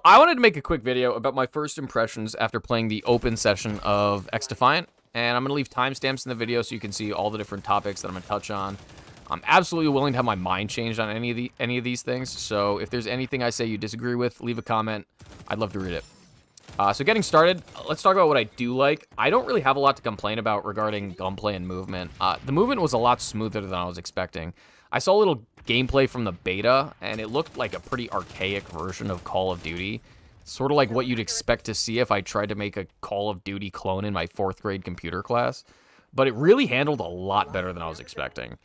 I wanted to make a quick video about my first impressions after playing the open session of XDEFIANT, and I'm going to leave timestamps in the video so you can see all the different topics that I'm going to touch on. I'm absolutely willing to have my mind changed on any of these things, so if there's anything I say you disagree with, leave a comment. I'd love to read it. So getting started, let's talk about what I do like. I don't really have a lot to complain about regarding gunplay and movement. The movement was a lot smoother than I was expecting. I saw a little gameplay from the beta, and it looked like a pretty archaic version of Call of Duty. Sort of like what you'd expect to see if I tried to make a Call of Duty clone in my 4th grade computer class. But it really handled a lot better than I was expecting.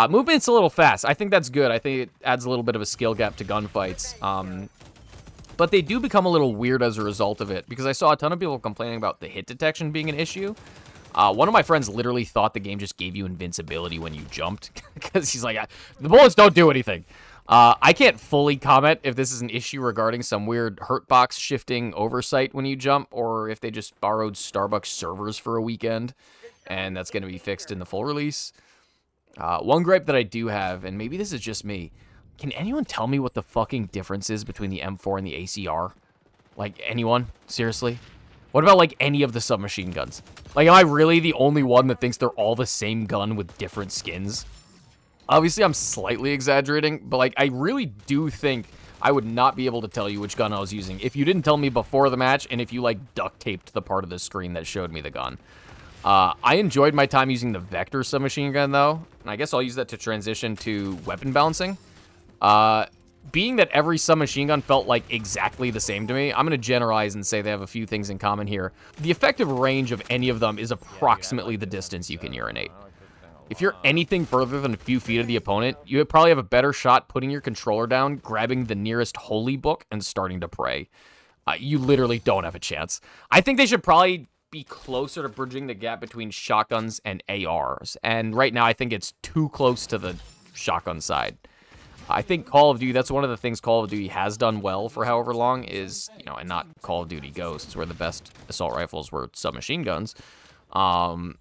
Movement's a little fast. I think that's good. I think it adds a little bit of a skill gap to gunfights. But they do become a little weird as a result of it, because I saw a ton of people complaining about the hit detection being an issue. One of my friends literally thought the game just gave you invincibility when you jumped, because he's like, the bullets don't do anything. I can't fully comment if this is an issue regarding some weird hurtbox shifting oversight when you jump, or if they just borrowed Starbucks servers for a weekend, and that's going to be fixed in the full release. One gripe that I do have, and maybe this is just me, can anyone tell me what the fucking difference is between the M4 and the ACR? Like, anyone? Seriously? What about, like, any of the submachine guns? Like, am I really the only one that thinks they're all the same gun with different skins? Obviously, I'm slightly exaggerating, but, like, I really do think I would not be able to tell you which gun I was using if you didn't tell me before the match and if you, like, duct taped the part of the screen that showed me the gun. I enjoyed my time using the Vector submachine gun, though, and I guess I'll use that to transition to weapon balancing. Being that every submachine gun felt like exactly the same to me, I'm going to generalize and say they have a few things in common here. The effective range of any of them is approximately the distance you can urinate. If you're anything further than a few feet of the opponent, you would probably have a better shot putting your controller down, grabbing the nearest holy book, and starting to pray. You literally don't have a chance. I think they should probably be closer to bridging the gap between shotguns and ARs, and right now I think it's too close to the shotgun side. I think Call of Duty, that's one of the things Call of Duty has done well for however long is, you know, and not Call of Duty Ghosts, where the best assault rifles were submachine guns. But,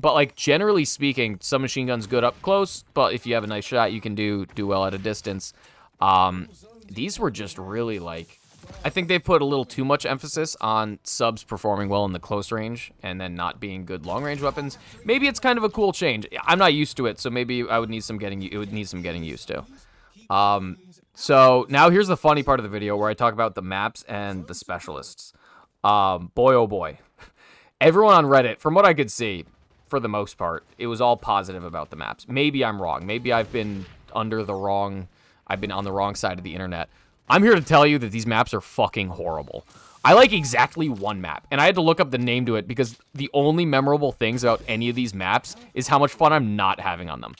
like, generally speaking, submachine guns good up close, but if you have a nice shot, you can do well at a distance. These were just really, like, I think they put a little too much emphasis on subs performing well in the close range and then not being good long-range weapons. Maybe it's kind of a cool change. I'm not used to it, so maybe I would need some getting used to. So now here's the funny part of the video where I talk about the maps and the specialists. Boy, oh boy. Everyone on Reddit, from what I could see, for the most part, it was all positive about the maps. Maybe I'm wrong. Maybe I've been on the wrong side of the internet. I'm here to tell you that these maps are fucking horrible. I like exactly one map, and I had to look up the name to it because the only memorable things about any of these maps is how much fun I'm not having on them.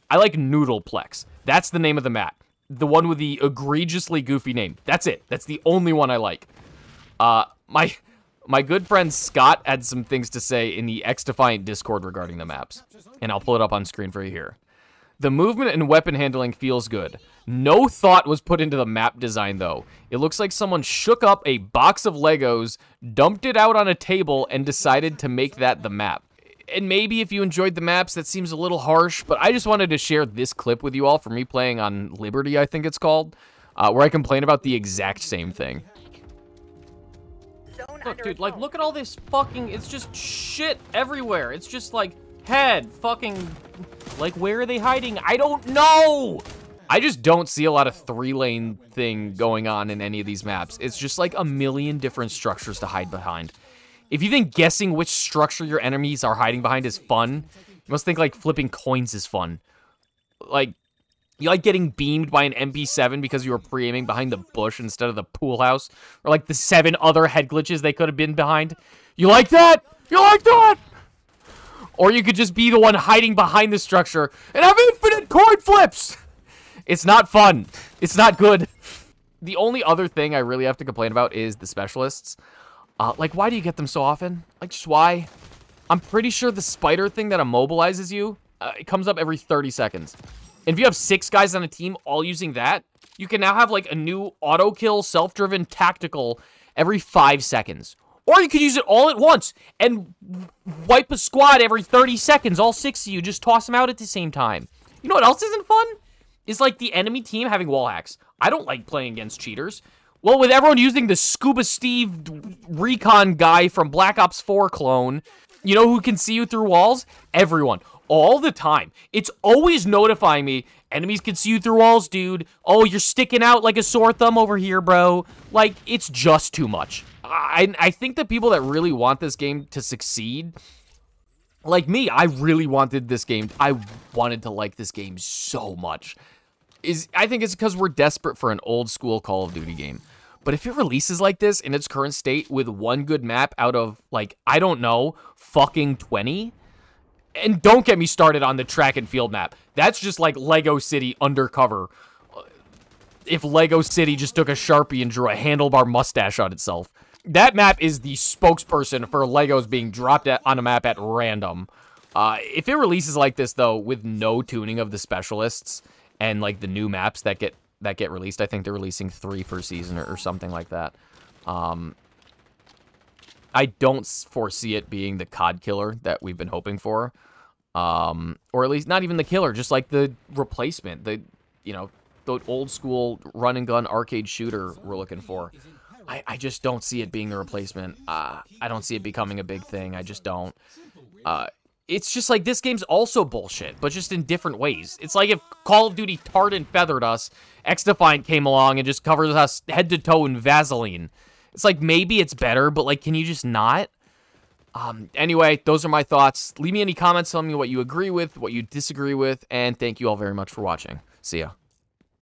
I like Noodleplex. That's the name of the map. The one with the egregiously goofy name. That's it. That's the only one I like. My good friend Scott had some things to say in the XDEFIANT Discord regarding the maps, and I'll pull it up on screen for you here. The movement and weapon handling feels good. No thought was put into the map design, though. It looks like someone shook up a box of Legos, dumped it out on a table, and decided to make that the map. And maybe if you enjoyed the maps, that seems a little harsh, but I just wanted to share this clip with you all from me playing on Liberty, I think it's called, where I complain about the exact same thing. Look, dude, like, look at all this fucking, it's just shit everywhere. It's just, like, head, fucking, like, where are they hiding? I don't know! I just don't see a lot of 3-lane thing going on in any of these maps. It's just, like, a million different structures to hide behind. If you think guessing which structure your enemies are hiding behind is fun, you must think, like, flipping coins is fun. Like, you like getting beamed by an MP7 because you were pre-aiming behind the bush instead of the pool house? Or, like, the 7 other head glitches they could have been behind? You like that? You like that? Or you could just be the one hiding behind the structure and have infinite coin flips! It's not fun. It's not good. The only other thing I really have to complain about is the specialists. Like, why do you get them so often? Like, just why? I'm pretty sure the spider thing that immobilizes you, it comes up every 30 seconds. And if you have 6 guys on a team all using that, you can now have, like, a new auto-kill, self-driven tactical every 5 seconds. Or you could use it all at once and wipe a squad every 30 seconds, all 6 of you, just toss them out at the same time. You know what else isn't fun? Is, like, the enemy team having wall hacks. I don't like playing against cheaters. Well, with everyone using the Scuba Steve recon guy from Black Ops 4 clone, you know who can see you through walls? Everyone. All the time. It's always notifying me, enemies can see you through walls, dude. Oh, you're sticking out like a sore thumb over here, bro. Like, it's just too much. I think the people that really want this game to succeed, like me, I really wanted this game. I wanted to like this game so much. I think it's because we're desperate for an old school Call of Duty game. But if it releases like this in its current state with one good map out of, like, I don't know, fucking 20? And don't get me started on the track and field map. That's just like Lego City undercover. If Lego City just took a Sharpie and drew a handlebar mustache on itself. That map is the spokesperson for Legos being dropped on a map at random. If it releases like this, though, with no tuning of the specialists and, like, the new maps that get released, I think they're releasing 3 per season or something like that. I don't foresee it being the COD killer that we've been hoping for. Or at least not even the killer, just like the replacement, the old school run and gun arcade shooter we're looking for. I just don't see it being the replacement. I don't see it becoming a big thing. I just don't. It's just like this game's also bullshit, but just in different ways. It's like if Call of Duty tarred and feathered us, XDEFIANT came along and just covers us head to toe in Vaseline. It's like, maybe it's better, but, like, can you just not? Anyway, those are my thoughts. Leave me any comments telling me what you agree with, what you disagree with, and thank you all very much for watching. See ya.